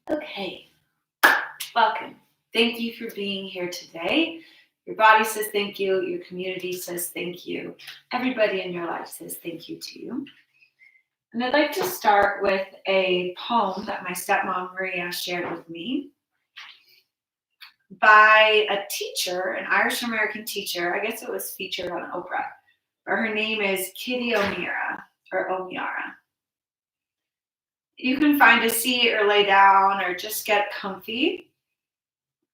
Okay, welcome. Thank you for being here today. Your body says thank you. Your community says thank you. Everybody in your life says thank you to you. And I'd like to start with a poem that my stepmom Maria shared with me by a teacher, an Irish American teacher. I guess it was featured on Oprah. But her name is Kitty O'Meara or O'Meara. You can find a seat or lay down or just get comfy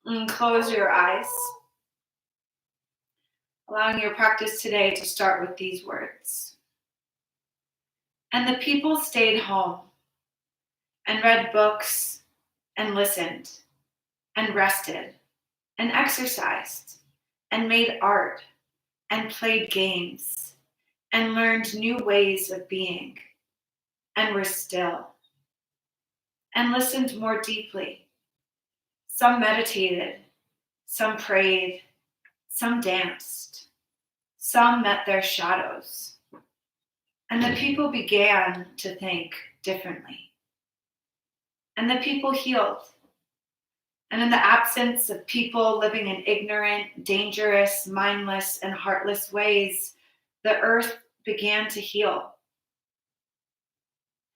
and close your eyes, allowing your practice today to start with these words. And the people stayed home and read books and listened and rested and exercised and made art and played games and learned new ways of being and were still and listened more deeply. Some meditated, some prayed, some danced, some met their shadows. And the people began to think differently. And the people healed. And in the absence of people living in ignorant, dangerous, mindless, and heartless ways, the earth began to heal.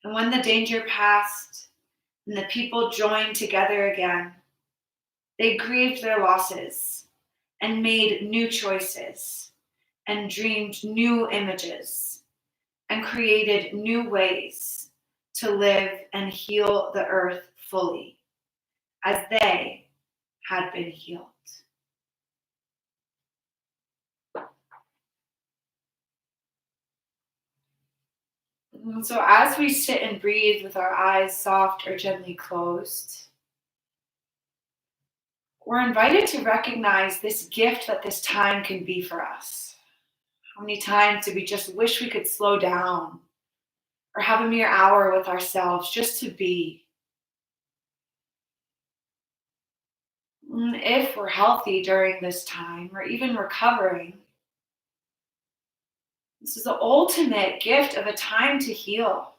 And when the danger passed and the people joined together again, they grieved their losses and made new choices and dreamed new images and created new ways to live and heal the earth fully as they had been healed. And so as we sit and breathe with our eyes soft or gently closed, we're invited to recognize this gift that this time can be for us. How many times do we just wish we could slow down or have a mere hour with ourselves just to be? If we're healthy during this time or even recovering, this is the ultimate gift of a time to heal.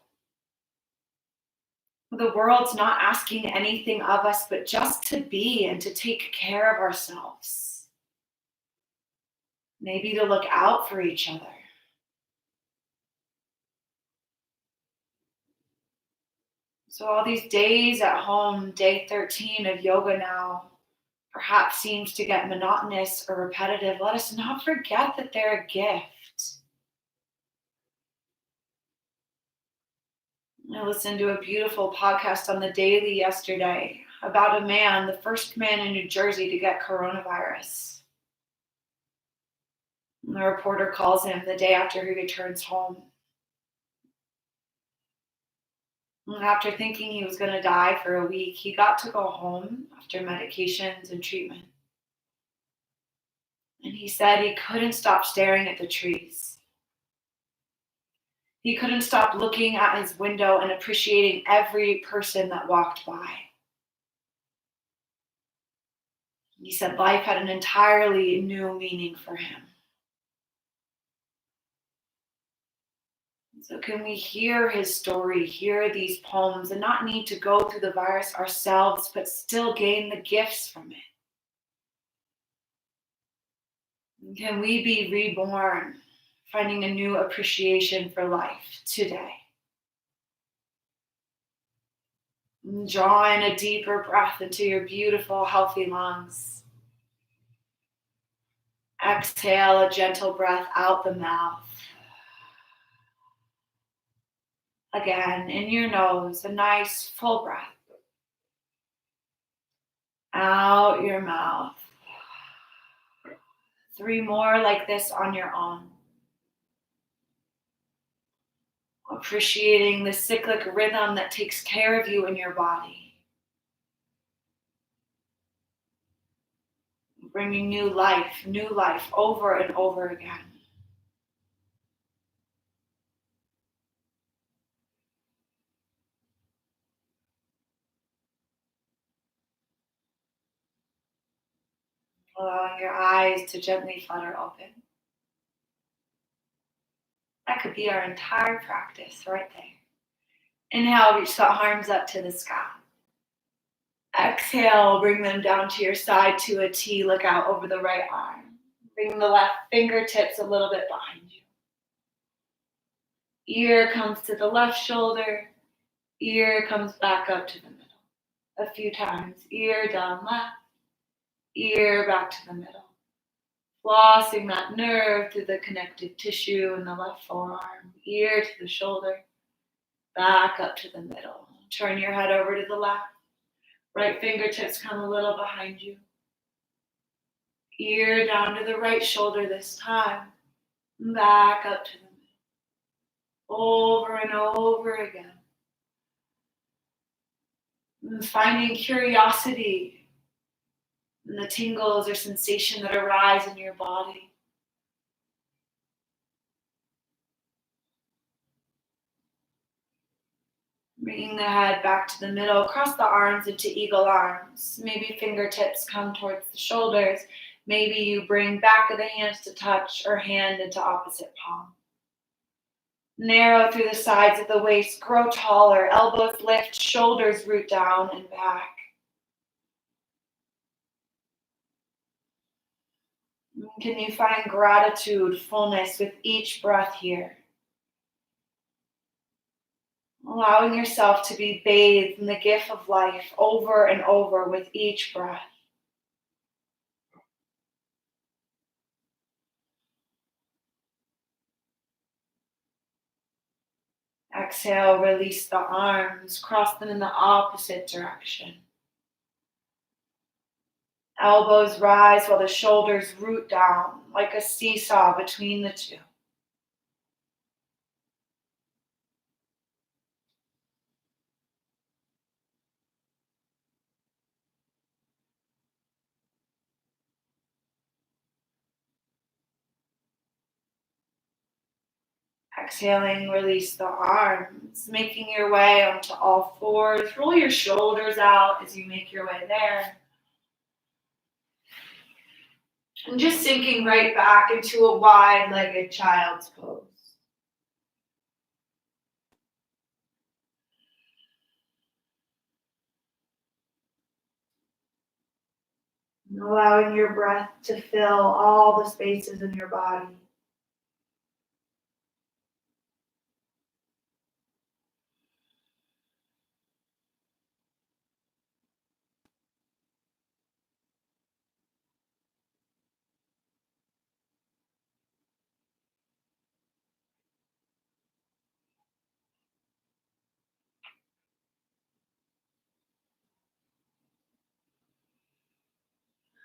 The world's not asking anything of us but just to be and to take care of ourselves. Maybe to look out for each other. So all these days at home, day 13 of yoga now, perhaps seems to get monotonous or repetitive. Let us not forget that they're a gift. I listened to a beautiful podcast on the Daily yesterday about a man, the first man in New Jersey to get coronavirus. And the reporter calls him the day after he returns home. And after thinking he was going to die for a week, he got to go home after medications and treatment. And he said he couldn't stop staring at the trees. He couldn't stop looking at his window and appreciating every person that walked by. He said life had an entirely new meaning for him. So can we hear his story, hear these poems, and not need to go through the virus ourselves, but still gain the gifts from it? Can we be reborn, finding a new appreciation for life today? Draw in a deeper breath into your beautiful, healthy lungs. Exhale a gentle breath out the mouth. Again, in your nose, a nice full breath. Out your mouth. 3 more like this on your own. Appreciating the cyclic rhythm that takes care of you in your body. Bringing new life over and over again. allowing your eyes to gently flutter open. That could be our entire practice right there. Inhale, reach the arms up to the sky. Exhale, bring them down to your side to a T. Look out over the right arm. Bring the left fingertips a little bit behind you. Ear comes to the left shoulder. Ear comes back up to the middle. A few times. Ear down left. Ear back to the middle. Flossing that nerve through the connective tissue in the left forearm. Ear to the shoulder. Back up to the middle. Turn your head over to the left. Right fingertips come a little behind you. Ear down to the right shoulder this time. Back up to the middle. Over and over again. And finding curiosity in the tingles or sensation that arise in your body. Bringing the head back to the middle, cross the arms into eagle arms. Maybe fingertips come towards the shoulders. Maybe you bring back of the hands to touch or hand into opposite palm. Narrow through the sides of the waist, grow taller, elbows lift, shoulders root down and back. Can you find gratitude, fullness with each breath here? Allowing yourself to be bathed in the gift of life over and over with each breath. Exhale, release the arms, cross them in the opposite direction. Elbows rise while the shoulders root down like a seesaw between the two. Exhaling, release the arms, making your way onto all fours. Roll your shoulders out as you make your way there. And just sinking right back into a wide-legged child's pose. And allowing your breath to fill all the spaces in your body.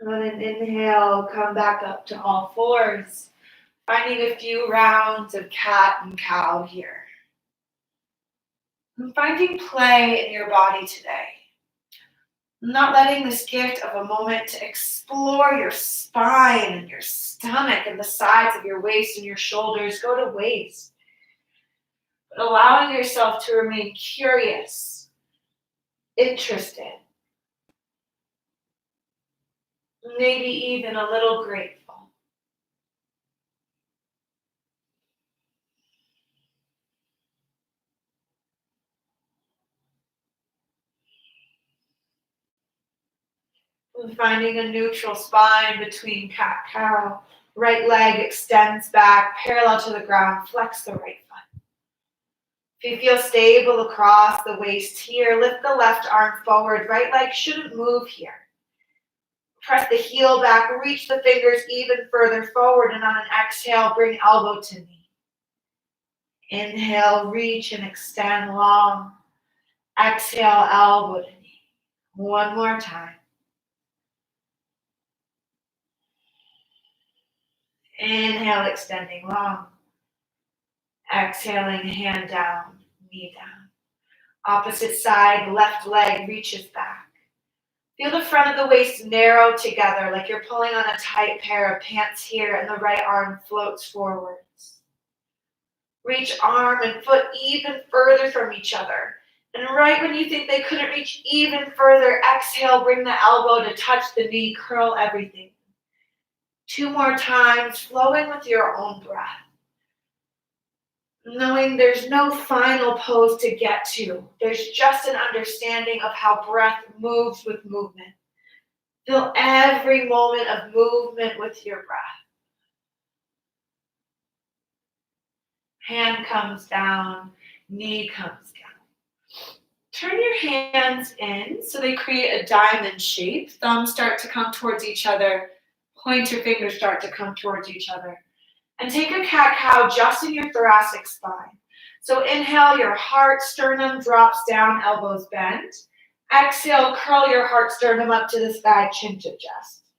On an inhale, come back up to all fours, finding a few rounds of cat and cow here. And finding play in your body today. Not letting this gift of a moment to explore your spine and your stomach and the sides of your waist and your shoulders go to waste. But allowing yourself to remain curious, interested, maybe even a little grateful. And finding a neutral spine between cat-cow. Right leg extends back, parallel to the ground. Flex the right foot. If you feel stable across the waist here, lift the left arm forward. Right leg shouldn't move here. Press the heel back, reach the fingers even further forward, and on an exhale, bring elbow to knee. Inhale, reach and extend long. Exhale, elbow to knee. One more time. Inhale, extending long. Exhaling, hand down, knee down. Opposite side, left leg reaches back. Feel the front of the waist narrow together like you're pulling on a tight pair of pants here, and the right arm floats forwards. Reach arm and foot even further from each other. And right when you think they couldn't reach even further, exhale, bring the elbow to touch the knee, curl everything. 2 more times, flowing with your own breath. Knowing there's no final pose to get to. There's just an understanding of how breath moves with movement. Feel every moment of movement with your breath. Hand comes down, knee comes down. Turn your hands in so they create a diamond shape. Thumbs start to come towards each other. Pointer fingers start to come towards each other. And take a cat-cow just in your thoracic spine. So inhale, your heart sternum drops down, elbows bend. Exhale, curl your heart sternum up to the sky, chin to chest.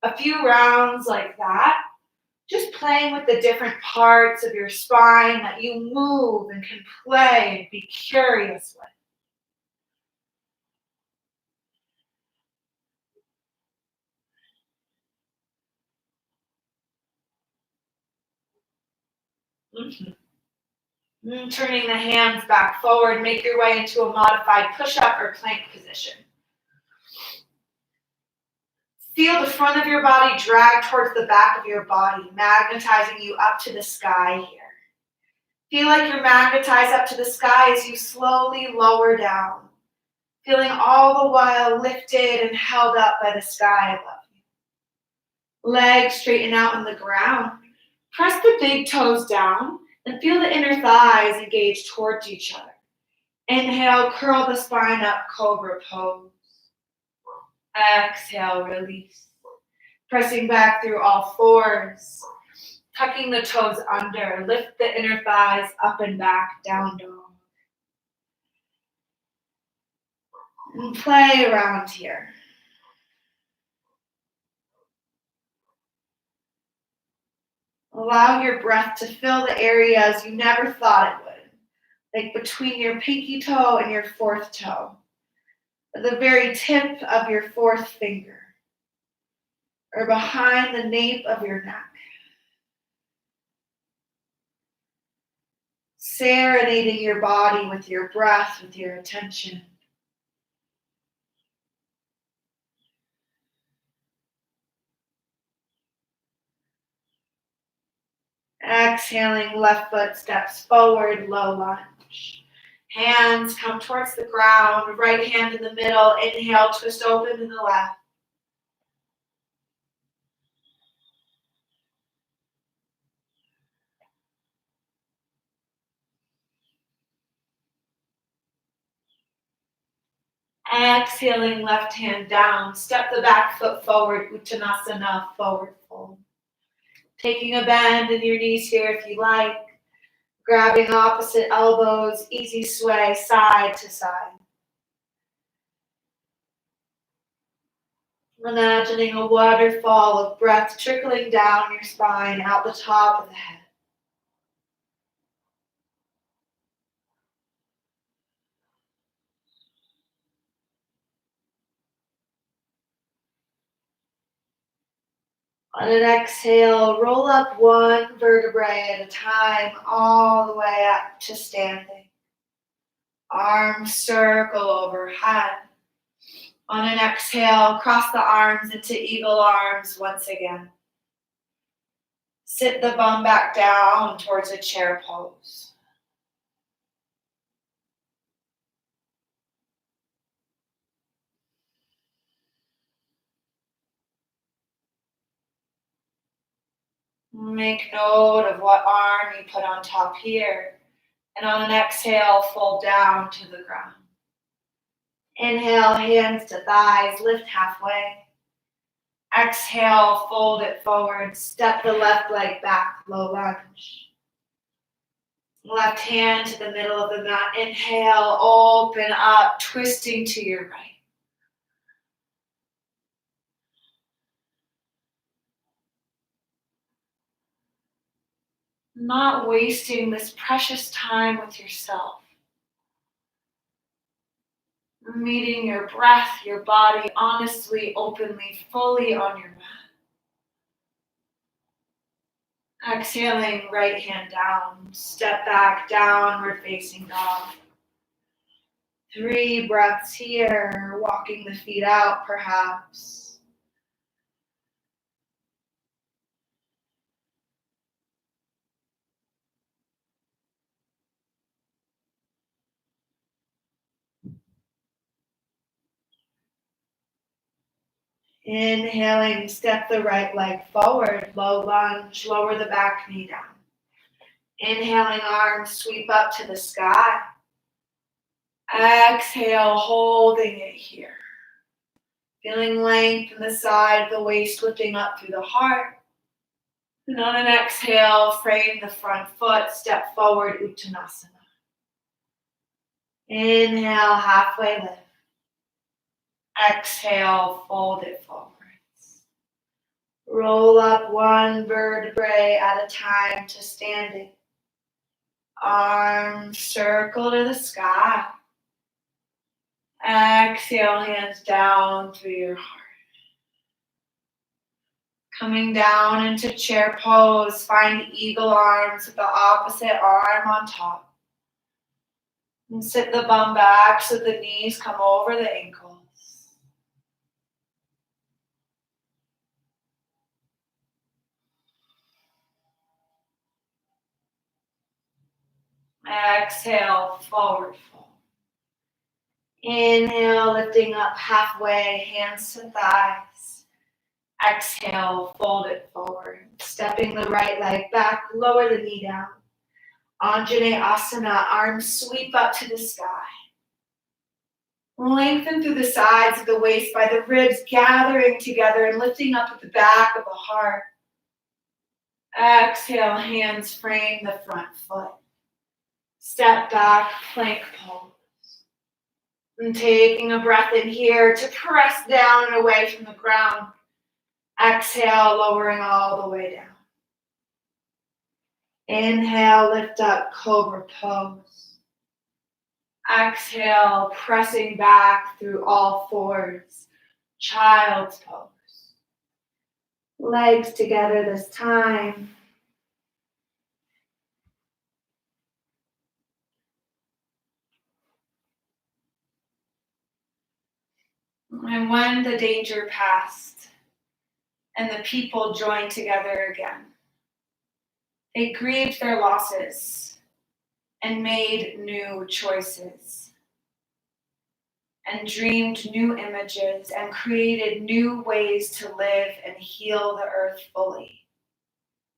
A few rounds like that, just playing with the different parts of your spine that you move and can play and be curious with. Turning the hands back forward, make your way into a modified push-up or plank position. Feel the front of your body drag towards the back of your body, magnetizing you up to the sky here. Feel like you're magnetized up to the sky as you slowly lower down, feeling all the while lifted and held up by the sky above you. Legs straighten out on the ground. Press the big toes down and feel the inner thighs engage towards each other. Inhale, curl the spine up, cobra pose. Exhale, release. Pressing back through all fours. Tucking the toes under. Lift the inner thighs up and back, down dog. And play around here. Allow your breath to fill the areas you never thought it would, like between your pinky toe and your fourth toe, or the very tip of your fourth finger, or behind the nape of your neck. Serenading your body with your breath, with your attention. Exhaling, left foot steps forward, low lunge. Hands come towards the ground, right hand in the middle. Inhale, twist open to the left. Exhaling, left hand down. Step the back foot forward, Uttanasana, forward fold. Taking a bend in your knees here if you like. Grabbing opposite elbows, easy sway side to side. Imagining a waterfall of breath trickling down your spine, out the top of the head. On an exhale, roll up one vertebrae at a time, all the way up to standing. Arms circle overhead. On an exhale, cross the arms into eagle arms once again. Sit the bum back down towards a chair pose. Make note of what arm you put on top here. And on an exhale, fold down to the ground. Inhale, hands to thighs, lift halfway. Exhale, fold it forward, step the left leg back, low lunge. Left hand to the middle of the mat. Inhale, open up, twisting to your right. Not wasting this precious time with yourself. Meeting your breath, your body, honestly, openly, fully on your mat. Exhaling, right hand down. Step back, downward facing dog. 3 breaths here, walking the feet out perhaps. Inhaling, step the right leg forward, low lunge, lower the back knee down. Inhaling, arms sweep up to the sky. Exhale, holding it here. Feeling length in the side of the waist, lifting up through the heart. And on an exhale, frame the front foot, step forward, Uttanasana. Inhale, halfway lift. Exhale, fold it forwards. Roll up one vertebrae at a time to standing. Arms circle to the sky. Exhale, hands down through your heart. Coming down into chair pose, find eagle arms with the opposite arm on top. And sit the bum back so the knees come over the ankles. Exhale, forward fold. Inhale, lifting up halfway, hands to thighs. Exhale, fold it forward. Stepping the right leg back, lower the knee down. Anjaneyasana, arms sweep up to the sky. Lengthen through the sides of the waist by the ribs gathering together and lifting up at the back of the heart. Exhale, hands frame the front foot. Step back, plank pose. And taking a breath in here to press down and away from the ground. Exhale, lowering all the way down. Inhale, lift up, cobra pose. Exhale, pressing back through all fours, child's pose. Legs together this time. And when the danger passed and the people joined together again, they grieved their losses and made new choices and dreamed new images and created new ways to live and heal the earth fully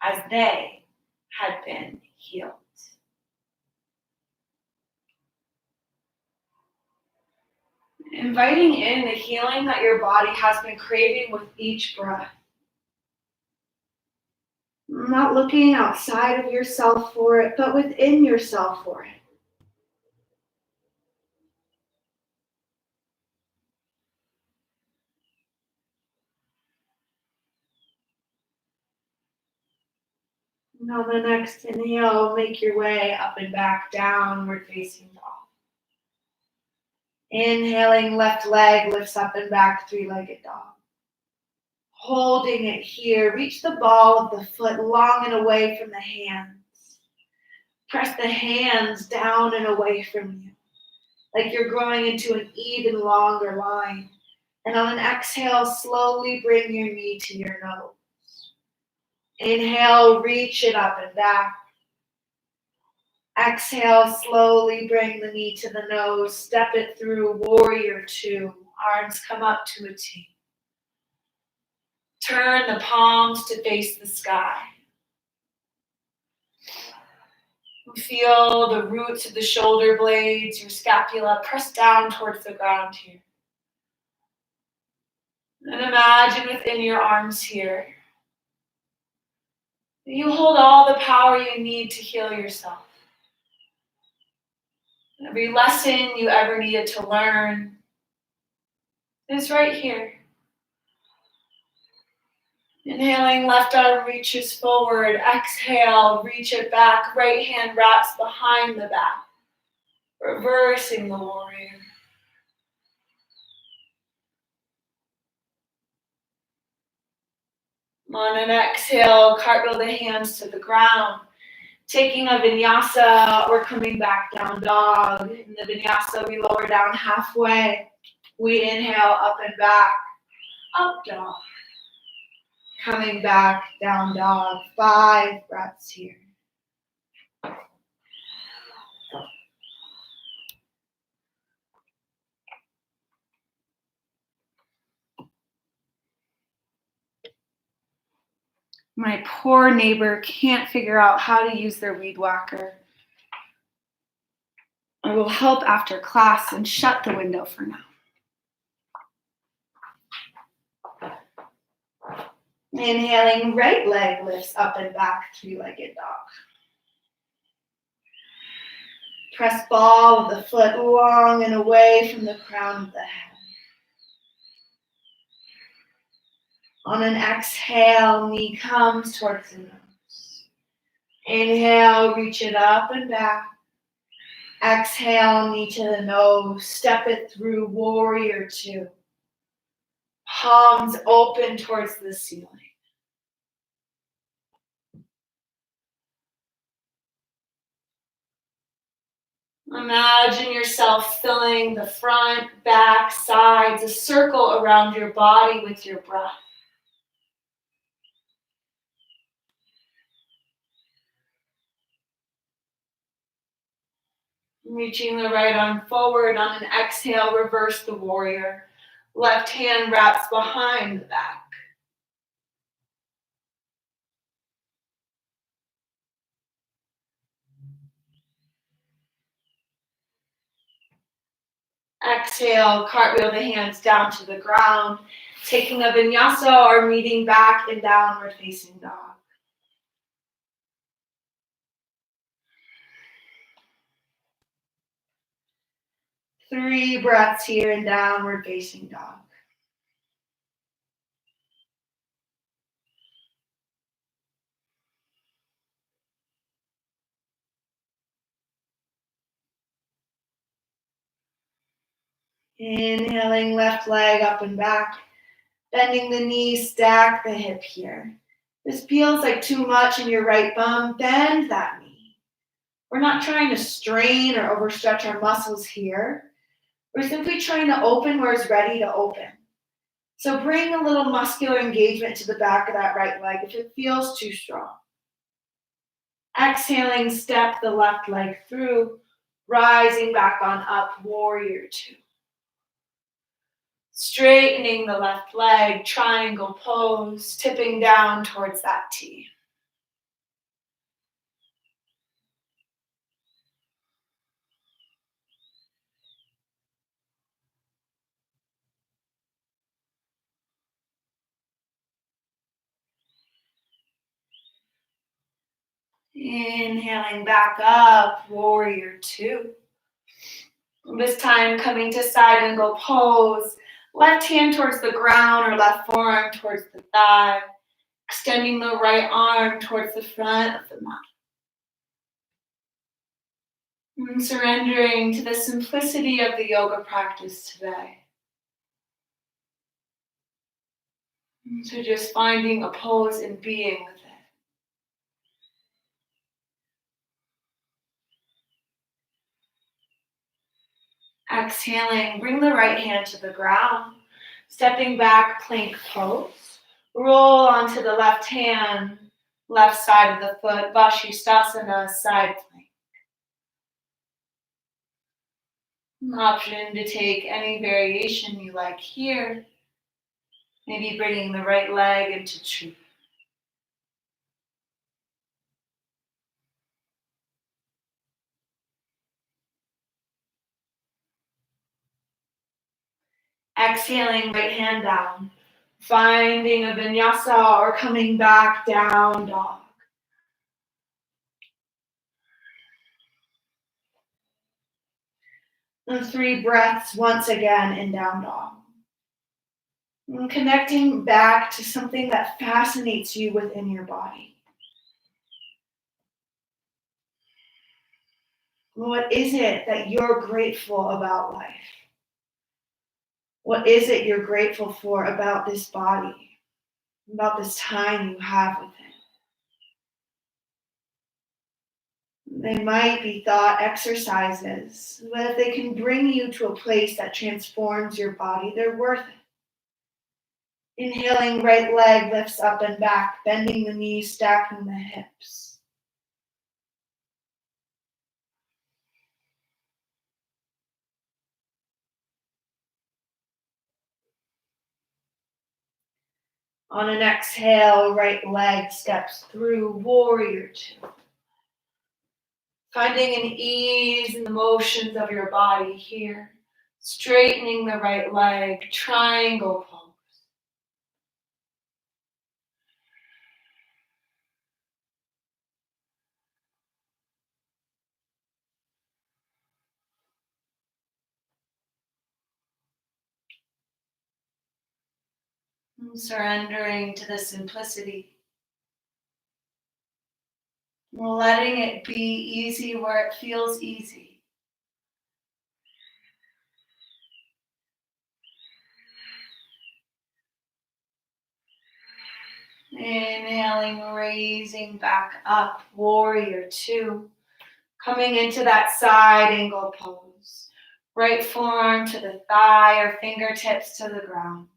as they had been healed. Inviting in the healing that your body has been craving with each breath. Not looking outside of yourself for it, but within yourself for it. And on the next inhale, make your way up and back, downward facing dog. Inhaling, left leg lifts up and back, three-legged dog. Holding it here, reach the ball of the foot long and away from the hands. Press the hands down and away from you, like you're growing into an even longer line. And on an exhale, slowly bring your knee to your nose. Inhale, reach it up and back. Exhale, slowly bring the knee to the nose. Step it through, warrior two. Arms come up to a T. Turn the palms to face the sky. Feel the roots of the shoulder blades, your scapula press down towards the ground here. And imagine within your arms here, you hold all the power you need to heal yourself. Every lesson you ever needed to learn is right here. Inhaling, left arm reaches forward. Exhale, reach it back. Right hand wraps behind the back. Reversing the warrior. On an exhale, cartwheel the hands to the ground. Taking a vinyasa, we're coming back down dog. In the vinyasa, we lower down halfway. We inhale, up and back. Up dog. Coming back, down dog. 5 breaths here. My poor neighbor can't figure out how to use their weed whacker. I will help after class and shut the window for now. Inhaling, right leg lifts up and back, three-legged dog. Press ball with the foot long and away from the crown of the head. On an exhale, knee comes towards the nose. Inhale, reach it up and back. Exhale, knee to the nose. Step it through, warrior two. Palms open towards the ceiling. Imagine yourself filling the front, back, sides, a circle around your body with your breath. Reaching the right arm forward. On an exhale, reverse the warrior. Left hand wraps behind the back. Exhale, cartwheel the hands down to the ground, taking a vinyasa or meeting back in downward facing dog. Three breaths here in downward facing dog. Inhaling, left leg up and back. Bending the knees, stack the hip here. This feels like too much in your right bum. Bend that knee. We're not trying to strain or overstretch our muscles here. We're simply trying to open where it's ready to open. So bring a little muscular engagement to the back of that right leg if it feels too strong. Exhaling, step the left leg through, rising back on up, warrior two. Straightening the left leg, triangle pose, tipping down towards that T. Inhaling back up, warrior two. This time coming to side angle pose, left hand towards the ground or left forearm towards the thigh, extending the right arm towards the front of the mat. And surrendering to the simplicity of the yoga practice today. So just finding a pose and being with it. Exhaling, bring the right hand to the ground. Stepping back, plank pose. Roll onto the left hand, left side of the foot, Vashisthasana, side plank. An option to take any variation you like here. Maybe bringing the right leg into tree. Exhaling, right hand down. Finding a vinyasa or coming back down dog. And 3 breaths once again in down dog. And connecting back to something that fascinates you within your body. What is it that you're grateful about life? What is it you're grateful for about this body, about this time you have with it? They might be thought exercises, but if they can bring you to a place that transforms your body, they're worth it. Inhaling, right leg lifts up and back, bending the knees, stacking the hips. On an exhale, right leg steps through warrior two. Finding an ease in the motions of your body here. Straightening the right leg, triangle pose. And surrendering to the simplicity. Letting it be easy where it feels easy. Inhaling, raising back up, warrior two. Coming into that side angle pose. Right forearm to the thigh or fingertips to the ground.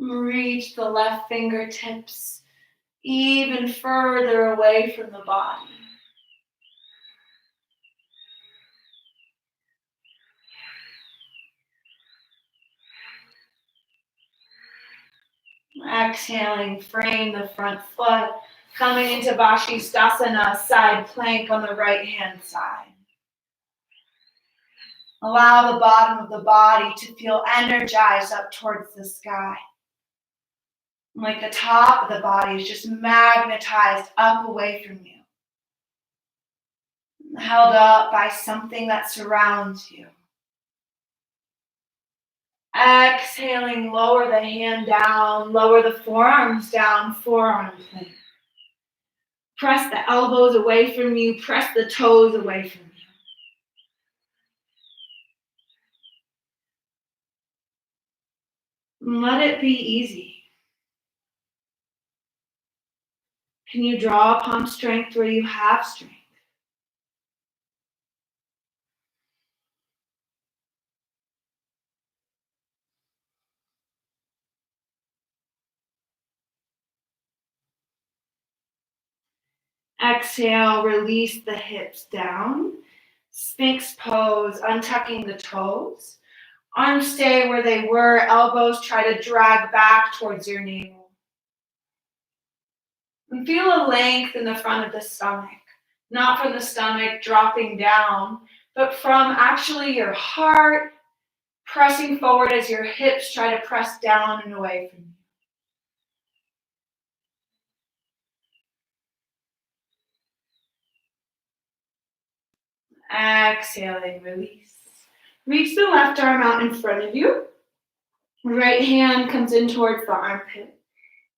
Reach the left fingertips even further away from the body. Exhaling, frame the front foot. Coming into Vashisthasana, side plank on the right hand side. Allow the bottom of the body to feel energized up towards the sky. Like the top of the body is just magnetized up away from you. Held up by something that surrounds you. Exhaling, lower the hand down, lower the forearms down, forearm plank. Press the elbows away from you, press the toes away from you. Let it be easy. Can you draw upon strength where you have strength? Exhale, release the hips down. Sphinx pose, untucking the toes. Arms stay where they were, elbows try to drag back towards your navel. And feel a length in the front of the stomach. Not from the stomach dropping down, but from actually your heart pressing forward as your hips try to press down and away from you. Exhaling, release. Reach the left arm out in front of you. Right hand comes in towards the armpit.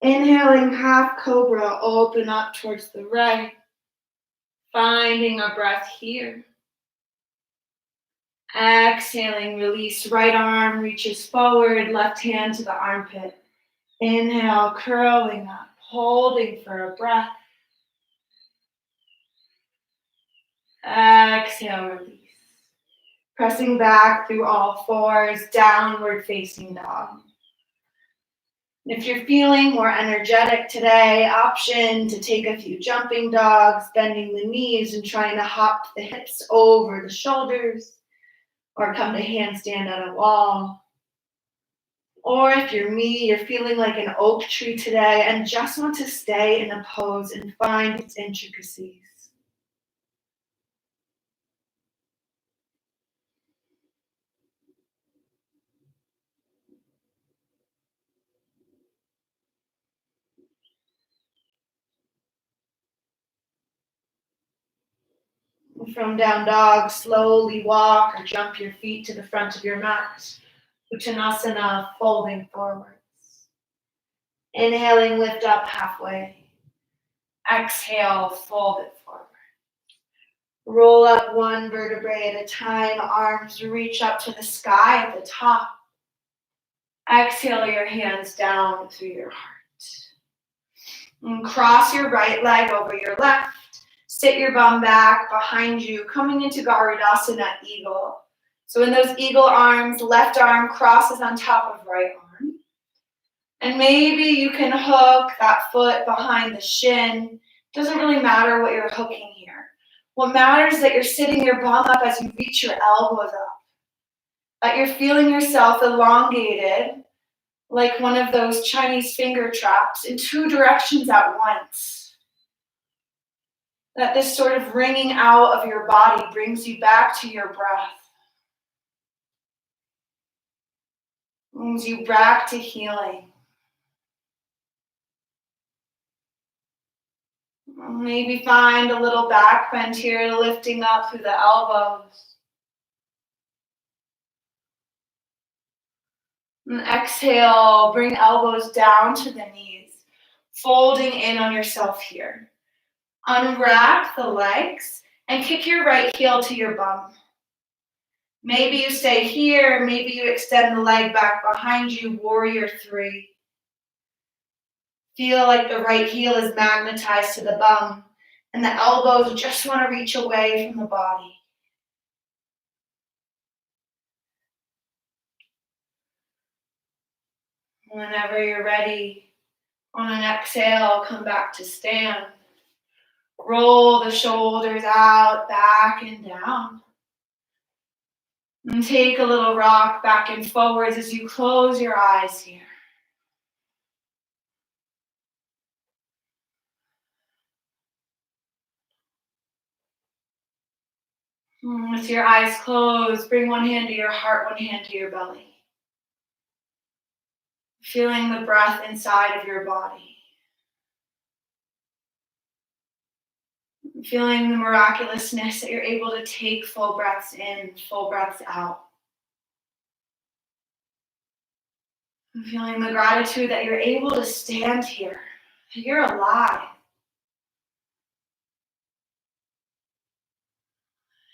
Inhaling, half cobra, open up towards the right. Finding our breath here. Exhaling, release. Right arm reaches forward, left hand to the armpit. Inhale, curling up, holding for a breath. Exhale, release. Pressing back through all fours, downward facing dog. If you're feeling more energetic today, option to take a few jumping dogs, bending the knees and trying to hop the hips over the shoulders, or come to handstand at a wall. Or if you're me, you're feeling like an oak tree today and just want to stay in a pose and find its intricacies. From down dog, slowly walk or jump your feet to the front of your mat. Uttanasana, folding forwards. Inhaling, lift up halfway. Exhale, fold it forward. Roll up one vertebrae at a time. Arms reach up to the sky at the top. Exhale your hands down through your heart. And cross your right leg over your left. Sit your bum back behind you, coming into Garudasana, eagle. So in those eagle arms, left arm crosses on top of right arm. And maybe you can hook that foot behind the shin. Doesn't really matter what you're hooking here. What matters is that you're sitting your bum up as you reach your elbows up. that you're feeling yourself elongated like one of those Chinese finger traps in two directions at once. That this sort of wringing out of your body brings you back to your breath. Brings you back to healing. Maybe find a little back bend here, lifting up through the elbows. And exhale, bring elbows down to the knees, folding in on yourself here. Unwrap the legs and kick your right heel to your bum. Maybe you stay here, maybe you extend the leg back behind you, warrior three. Feel like the right heel is magnetized to the bum and the elbows just want to reach away from the body. Whenever you're ready, on an exhale, come back to stand. Roll the shoulders out, back and down. And take a little rock back and forwards as you close your eyes here. With your eyes closed, bring one hand to your heart, one hand to your belly. Feeling the breath inside of your body. Feeling the miraculousness that you're able to take full breaths in, full breaths out. Feeling the gratitude that you're able to stand here, that you're alive.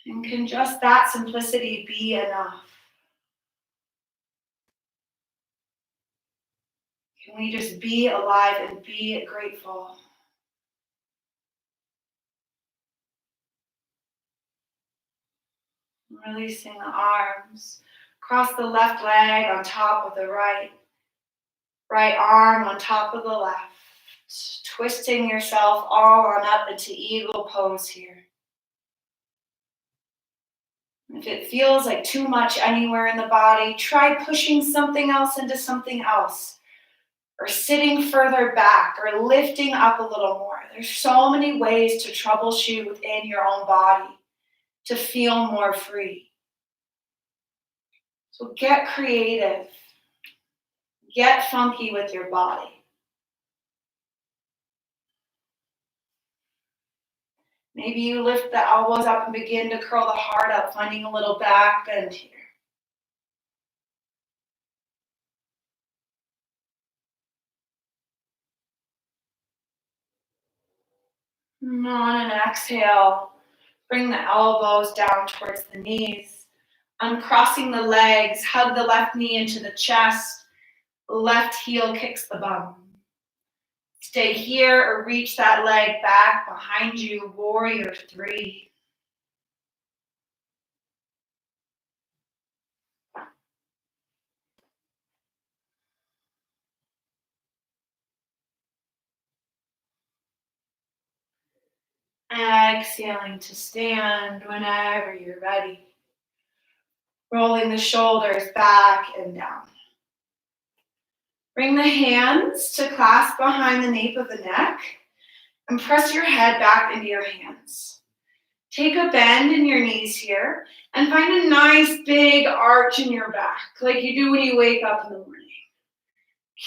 And can just that simplicity be enough? Can we just be alive and be grateful? Releasing the arms. Cross the left leg on top of the right. Right arm on top of the left. Twisting yourself all on up into eagle pose here. If it feels like too much anywhere in the body, try pushing something else into something else. Or sitting further back, or lifting up a little more. There's so many ways to troubleshoot within your own body to feel more free. So get creative. Get funky with your body. Maybe you lift the elbows up and begin to curl the heart up, finding a little back bend here. And on an exhale, bring the elbows down towards the knees. Uncrossing the legs, hug the left knee into the chest. Left heel kicks the bum. Stay here or reach that leg back behind you, warrior three. Exhaling to stand whenever you're ready. Rolling the shoulders back and down. Bring the hands to clasp behind the nape of the neck and press your head back into your hands. Take a bend in your knees here and find a nice big arch in your back, like you do when you wake up in the morning.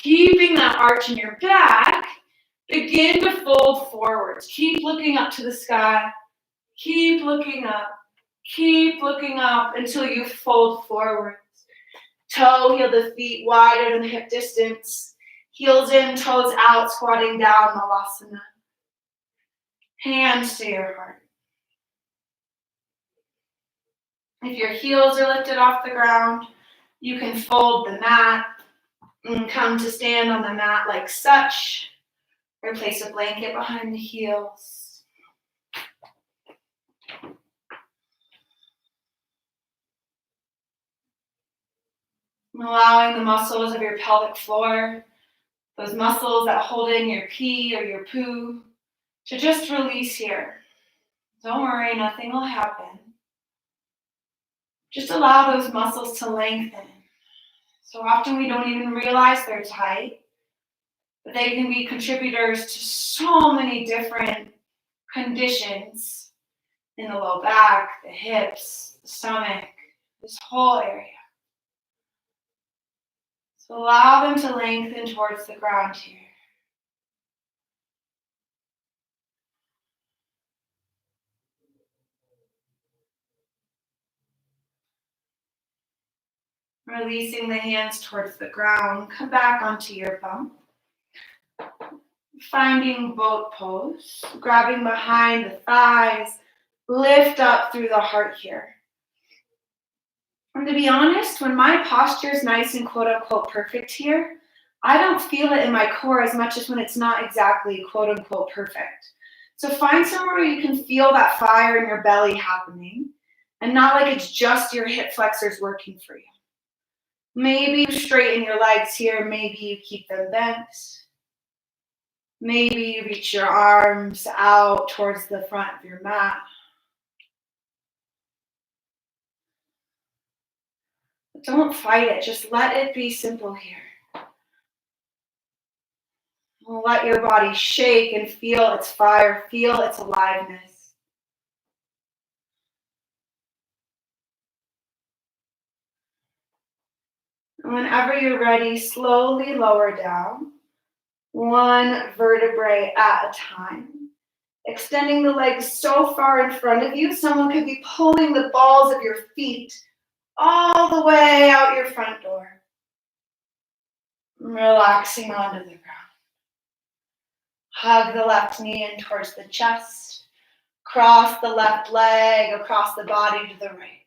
Keeping that arch in your back, begin to fold forwards. Keep looking up to the sky. Keep looking up. Keep looking up until you fold forwards. Toe heel the feet wider than hip distance. Heels in, toes out, squatting down, Malasana. Hands to your heart. If your heels are lifted off the ground, you can fold the mat and come to stand on the mat like such. Or place a blanket behind the heels. Allowing the muscles of your pelvic floor, those muscles that hold in your pee or your poo, to just release here. Don't worry, nothing will happen. Just allow those muscles to lengthen. So often we don't even realize they're tight, but they can be contributors to so many different conditions in the low back, the hips, the stomach, this whole area. So allow them to lengthen towards the ground here. Releasing the hands towards the ground, come back onto your bum. Finding boat pose, grabbing behind the thighs, lift up through the heart here. And to be honest, when my posture is nice and quote unquote perfect here, I don't feel it in my core as much as when it's not exactly quote unquote perfect. So find somewhere where you can feel that fire in your belly happening and not like it's just your hip flexors working for you. Maybe you straighten your legs here, maybe you keep them bent. Maybe you reach your arms out towards the front of your mat. But don't fight it, just let it be simple here. Let your body shake and feel its fire, feel its aliveness. And whenever you're ready, slowly lower down, one vertebrae at a time. Extending the legs so far in front of you, someone could be pulling the balls of your feet all the way out your front door. Relaxing onto the ground. Hug the left knee in towards the chest. Cross the left leg across the body to the right.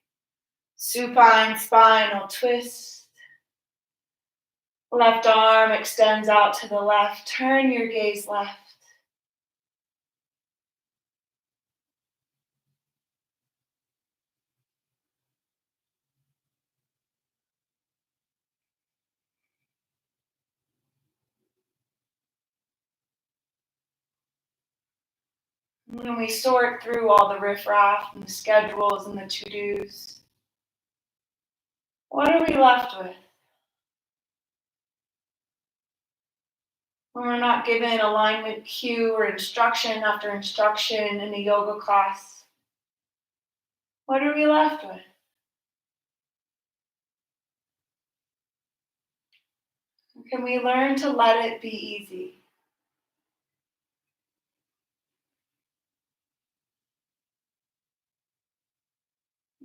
Supine spinal twist. Left arm extends out to the left. Turn your gaze left. When we sort through all the riffraff and the schedules and the to-dos, what are we left with? When we're not given alignment cue or instruction after instruction in a yoga class, what are we left with? Can we learn to let it be easy?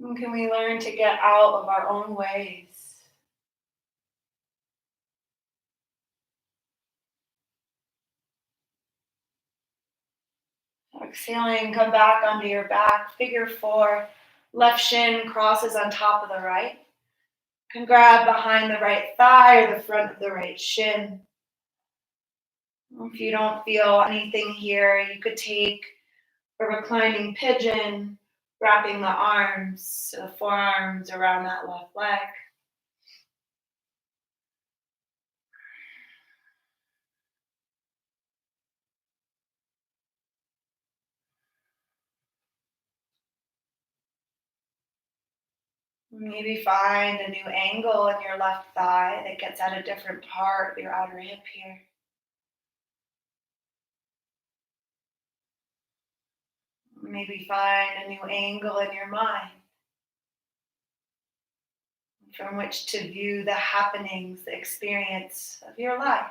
And can we learn to get out of our own ways? Exhaling, come back onto your back, figure four. Left shin crosses on top of the right. You can grab behind the right thigh or the front of the right shin. If you don't feel anything here, you could take a reclining pigeon, wrapping the arms, the forearms around that left leg. Maybe find a new angle in your left thigh that gets at a different part of your outer hip here. Maybe find a new angle in your mind from which to view the happenings, the experience of your life.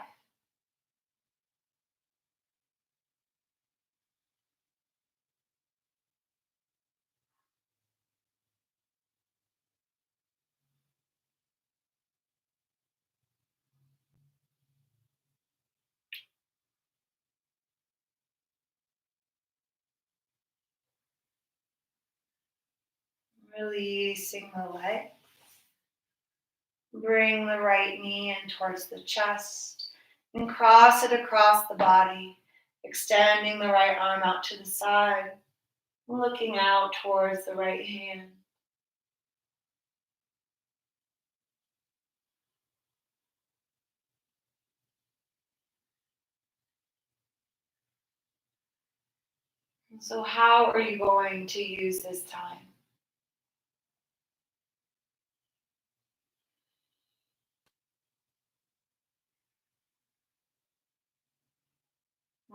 Releasing the leg. Bring the right knee in towards the chest and cross it across the body, extending the right arm out to the side, looking out towards the right hand. So how are you going to use this time?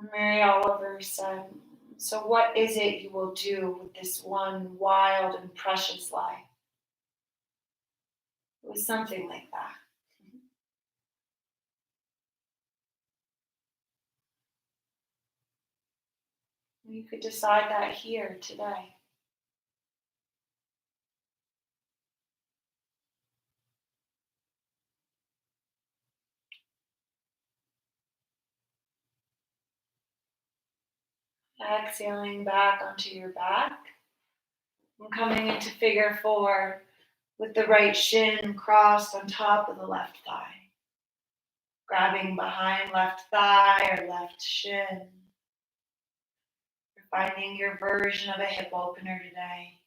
Mary Oliver said, "So what is it you will do with this one wild and precious life?" It was something like that. You could decide that here today. Exhaling back onto your back and coming into figure four with the right shin crossed on top of the left thigh. Grabbing behind left thigh or left shin. You're finding your version of a hip opener today.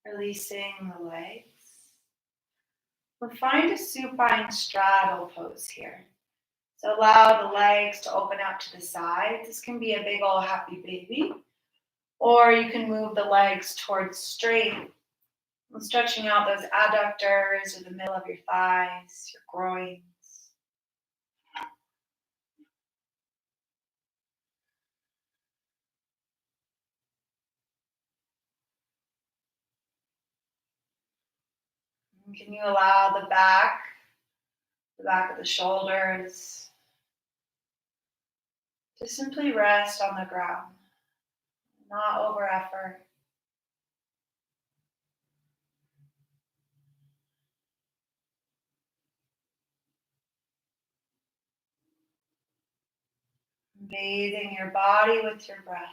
Releasing the legs. We'll find a supine straddle pose here. So allow the legs to open out to the sides. This can be a big old happy baby. Or you can move the legs towards straight. And stretching out those adductors or the middle of your thighs, your groins. And can you allow the back of the shoulders, to simply rest on the ground, not over effort. Bathing your body with your breath.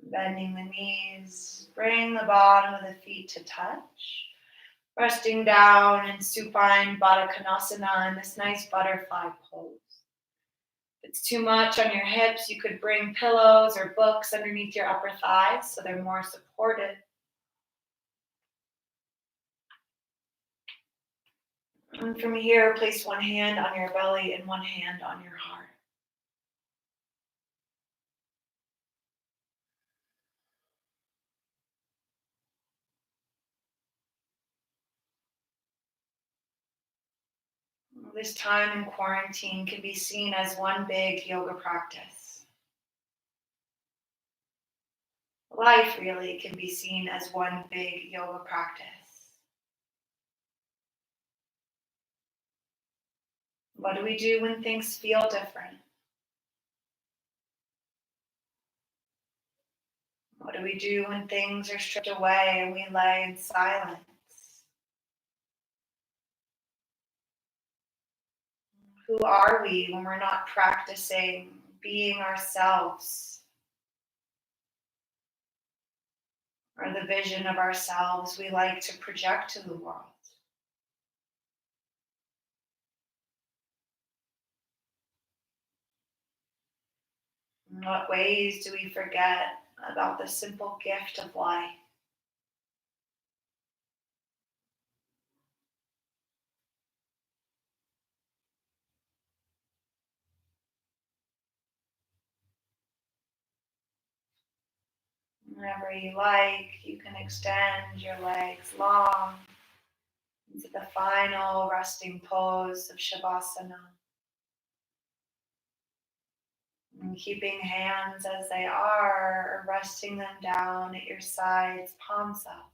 Bending the knees, bring the bottom of the feet to touch. Resting down in supine Baddha Konasana in this nice butterfly pose. If it's too much on your hips, you could bring pillows or books underneath your upper thighs so they're more supported. And from here, place one hand on your belly and one hand on your heart. This time in quarantine can be seen as one big yoga practice. Life really can be seen as one big yoga practice. What do we do when things feel different? What do we do when things are stripped away and we lay in silence? Who are we when we're not practicing being ourselves? Or the vision of ourselves we like to project to the world? In what ways do we forget about the simple gift of life? Whenever you like, you can extend your legs long into the final resting pose of Shavasana. And keeping hands as they are, or resting them down at your sides, palms up.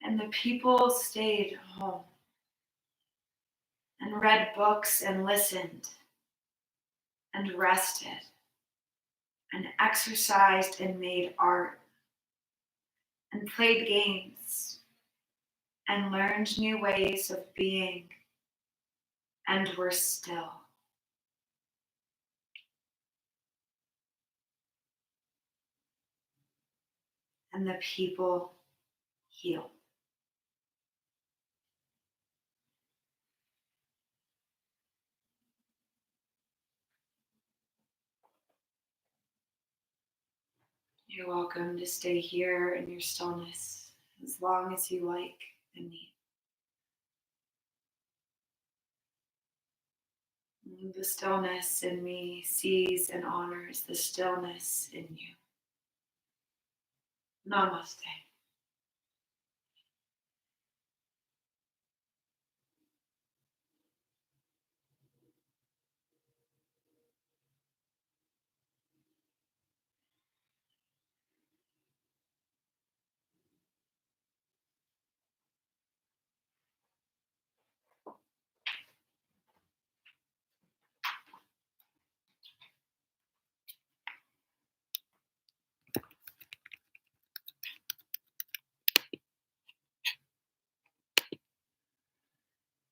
And the people stayed home and read books and listened and rested and exercised and made art and played games and learned new ways of being and were still. And the people healed. You're welcome to stay here in your stillness as long as you like and need. The stillness in me sees and honors the stillness in you. Namaste.